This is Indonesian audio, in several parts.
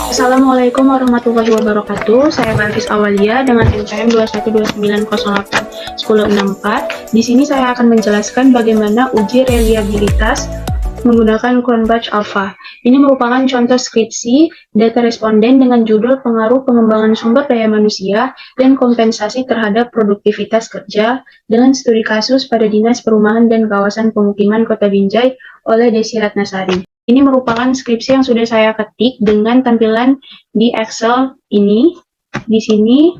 Assalamualaikum warahmatullahi wabarakatuh. Saya Balkis Awalia dengan NPM 212908164. Di sini saya akan menjelaskan bagaimana uji reliabilitas menggunakan Cronbach Alpha. Ini merupakan contoh skripsi data responden dengan judul Pengaruh Pengembangan Sumber Daya Manusia dan Kompensasi Terhadap Produktivitas Kerja dengan studi kasus pada Dinas Perumahan dan Kawasan Pemukiman Kota Binjai oleh Desi Ratnasari. Ini merupakan skripsi yang sudah saya ketik dengan tampilan di Excel ini. Di sini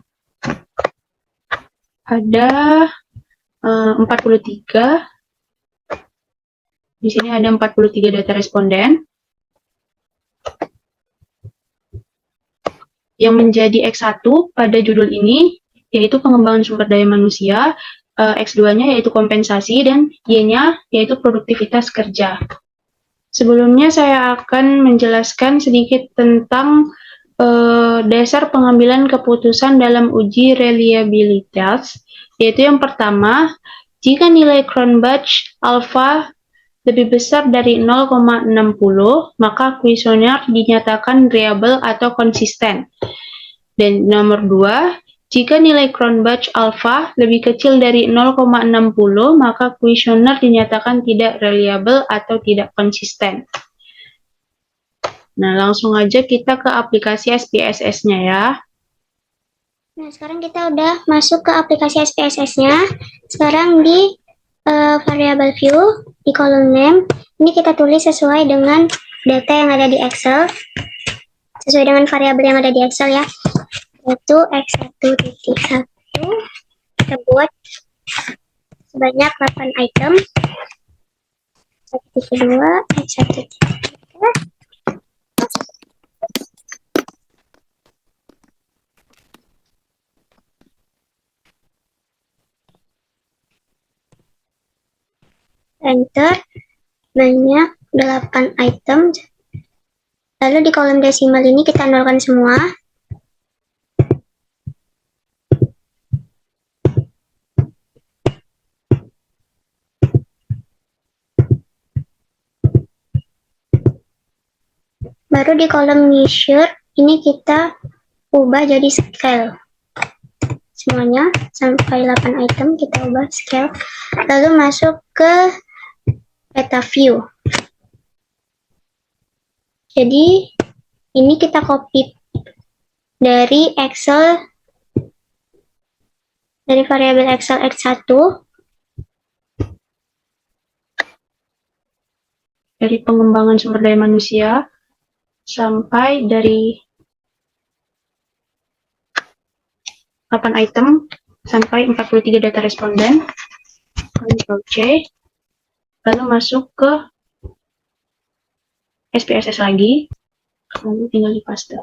ada 43. Di sini ada 43 data responden. Yang menjadi X1 pada judul ini yaitu pengembangan sumber daya manusia, X2-nya yaitu kompensasi, dan Y-nya yaitu produktivitas kerja. Sebelumnya saya akan menjelaskan sedikit tentang dasar pengambilan keputusan dalam uji reliabilitas, yaitu yang pertama, jika nilai Cronbach alpha lebih besar dari 0,60, maka kuesioner dinyatakan reliable atau konsisten. Dan nomor 2, jika nilai Cronbach alpha lebih kecil dari 0,60, maka kuesioner dinyatakan tidak reliable atau tidak konsisten. Nah, langsung aja kita ke aplikasi SPSS-nya ya. Nah, sekarang kita udah masuk ke aplikasi SPSS-nya. Sekarang di variable view, di kolom name, ini kita tulis sesuai dengan data yang ada di Excel. Sesuai dengan variabel yang ada di Excel ya. Yaitu X1.1, kita buat sebanyak 8 item. X1.2, X1.3. Enter, banyak 8 item. Lalu di kolom desimal ini kita nolkan semua. Baru di kolom measure, ini kita ubah jadi scale. Semuanya sampai 8 item kita ubah scale. Lalu masuk ke data view. Jadi ini kita copy dari Excel, dari variabel Excel X1. Dari pengembangan sumber daya manusia sampai dari 8 item sampai 43 data responden. Ctrl C, lalu masuk ke SPSS lagi, lalu tinggal di paste.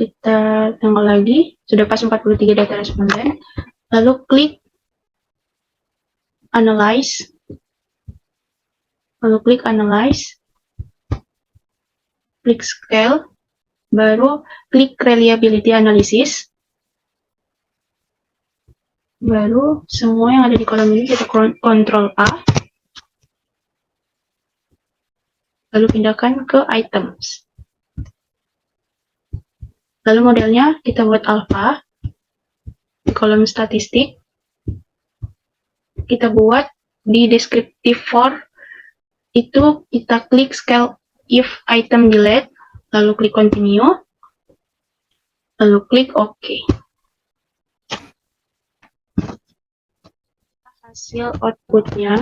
Kita tanggal lagi, sudah pas 43 data responden, lalu klik Analyze, klik Scale, baru klik Reliability Analysis, baru semua yang ada di kolom ini kita Ctrl A, lalu pindahkan ke Items. Lalu modelnya kita buat alpha, di kolom statistik, kita buat di descriptive for, itu kita klik Scale if item delete, lalu klik Continue, lalu klik OK. Hasil outputnya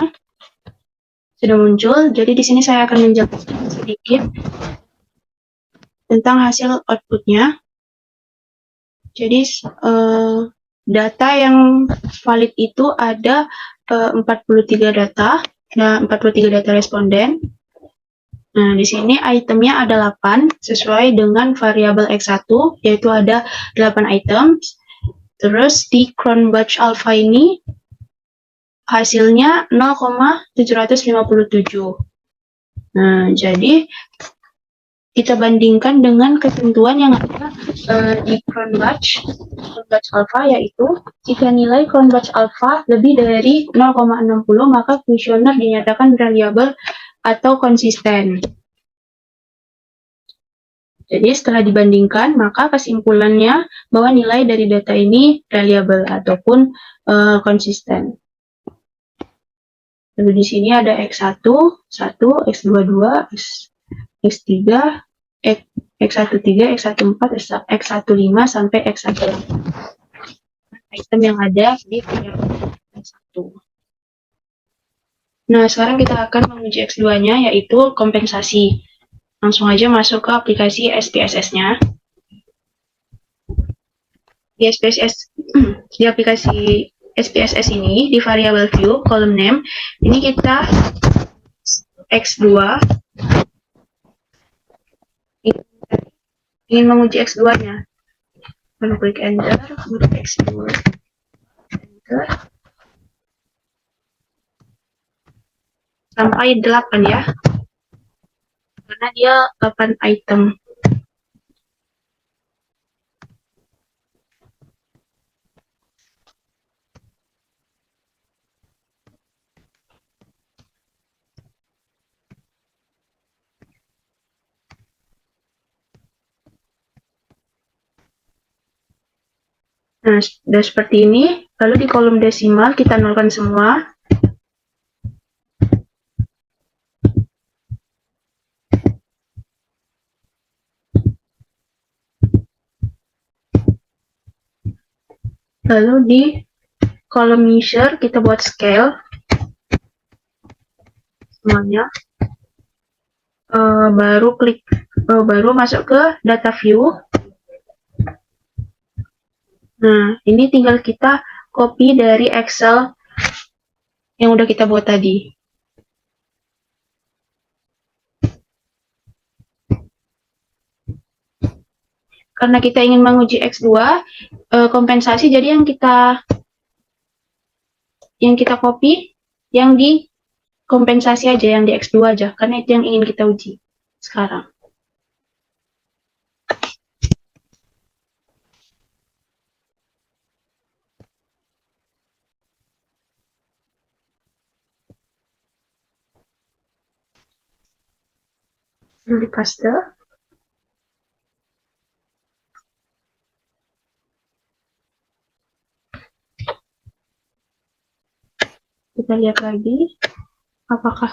sudah muncul, jadi di sini saya akan menjelaskan sedikit tentang hasil outputnya. Jadi data yang valid itu ada 43 data, nah 43 data responden. Nah, di sini itemnya ada 8 sesuai dengan variabel X1, yaitu ada 8 item. Terus di Cronbach alpha ini hasilnya 0,757. Nah, jadi kita bandingkan dengan ketentuan yang ada di Cronbach alpha, yaitu jika nilai Cronbach alpha lebih dari 0,60 maka kuesioner dinyatakan reliable atau konsisten. Jadi setelah dibandingkan maka kesimpulannya bahwa nilai dari data ini reliable ataupun konsisten. Lalu di sini ada X1, 1, X22, X3, X13, X14, X15 sampai X18. Item yang ada di X1. Nah, sekarang kita akan menguji X2-nya, yaitu kompensasi. Langsung aja masuk ke aplikasi SPSS-nya. Di aplikasi SPSS ini, di variable view, column name, ini kita X2, ingin menguji X2-nya. Lalu klik enter untuk X2. Enter. Sampai 8 ya. Karena dia 8 item. Nah, sudah seperti ini. Lalu di kolom desimal kita nolkan semua. Lalu di kolom measure kita buat scale semuanya. Baru masuk ke data view. Nah, ini tinggal kita copy dari Excel yang udah kita buat tadi. Karena kita ingin menguji X2, kompensasi, jadi yang kita copy, yang di kompensasi aja, yang di X2 aja, karena itu yang ingin kita uji sekarang. Lalu di paste. Kita lihat lagi apakah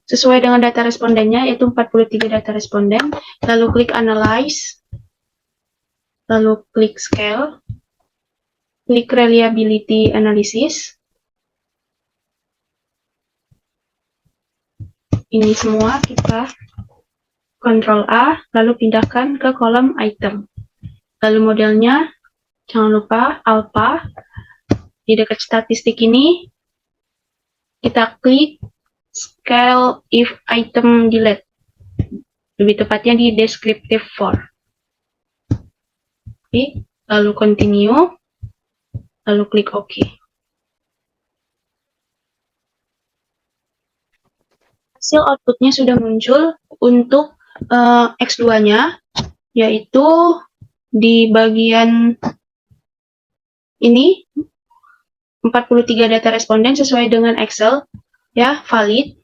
sesuai dengan data respondennya, yaitu 43 data responden. Lalu klik analyze, lalu klik scale, klik reliability analysis. Ini semua kita Ctrl A, lalu pindahkan ke kolom item. Lalu modelnya, jangan lupa alpha. Di dekat statistik ini, kita klik scale if item delete. Lebih tepatnya di descriptive for. Oke, lalu continue, lalu klik OK. Hasil outputnya sudah muncul untuk X2-nya, yaitu di bagian ini 43 data responden sesuai dengan Excel, ya, valid.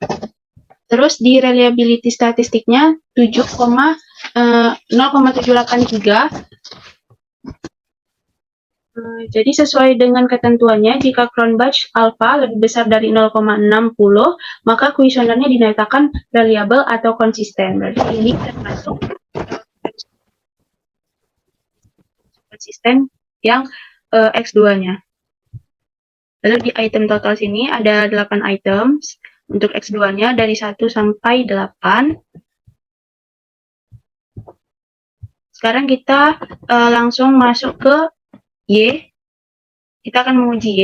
Terus di reliability statistiknya 0,783. Jadi sesuai dengan ketentuannya, jika Cronbach alpha lebih besar dari 0,60, maka kuesionernya dinyatakan reliable atau konsisten. Berarti ini termasuk konsisten yang X2-nya. Lalu di item total sini ada 8 items. Untuk X2-nya dari 1 sampai 8. Sekarang kita langsung masuk ke Y. Kita akan menguji Y.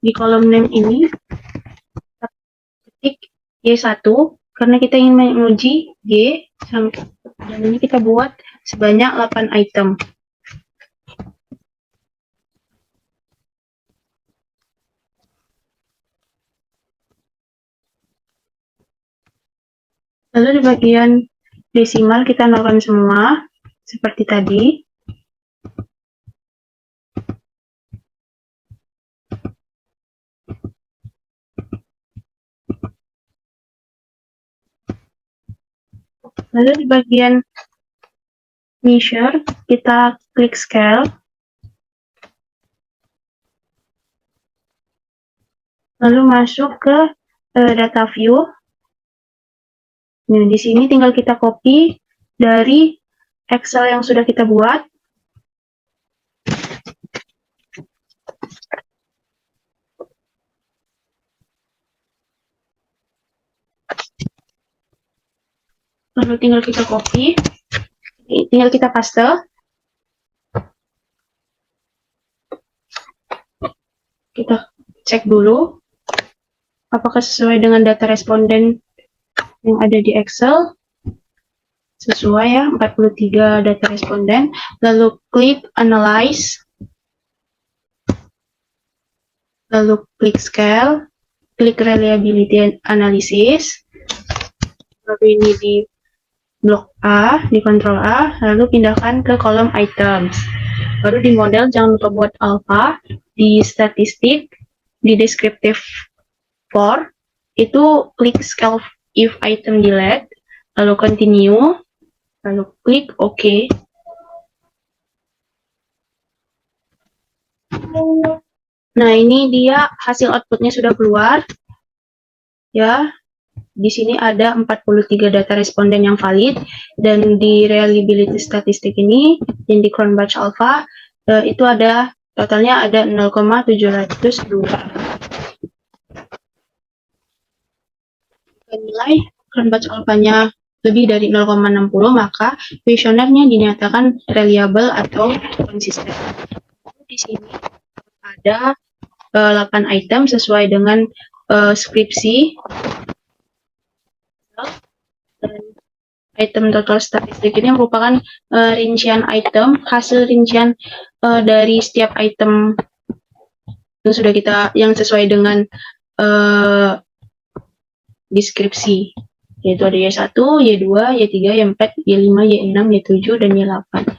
Di kolom name ini, kita ketik Y1, karena kita ingin menguji Y, dan ini kita buat sebanyak 8 item. Lalu di bagian desimal kita nolkan semua, seperti tadi. Lalu di bagian measure, kita klik scale. Lalu masuk ke data view. Nah, di sini tinggal kita copy dari Excel yang sudah kita buat. Lalu tinggal kita copy, tinggal kita paste. Kita cek dulu apakah sesuai dengan data responden yang ada di Excel. Sesuai ya, 43 data responden. Lalu klik analyze, lalu klik scale, klik reliability analysis. Lalu ini di blok A, di kontrol A, lalu pindahkan ke kolom items. Baru di model jangan lupa buat alpha, di statistik, di descriptive for, itu klik scale if item delete, lalu continue, lalu klik OK. Nah, ini dia hasil outputnya sudah keluar. Ya, di sini ada 43 data responden yang valid, dan di reliability statistik ini, yang di Cronbach Alpha, itu ada totalnya ada 0,702. Nilai Cronbach Alpha-nya lebih dari 0,60, maka kuesionernya dinyatakan reliable atau konsisten. Di sini ada 8 item sesuai dengan skripsi. Dan item total statistik ini merupakan rincian item, hasil rincian dari setiap item yang sudah yang sesuai dengan deskripsi, yaitu ada Y1, Y2, Y3, Y4, Y5, Y6, Y7, dan Y8.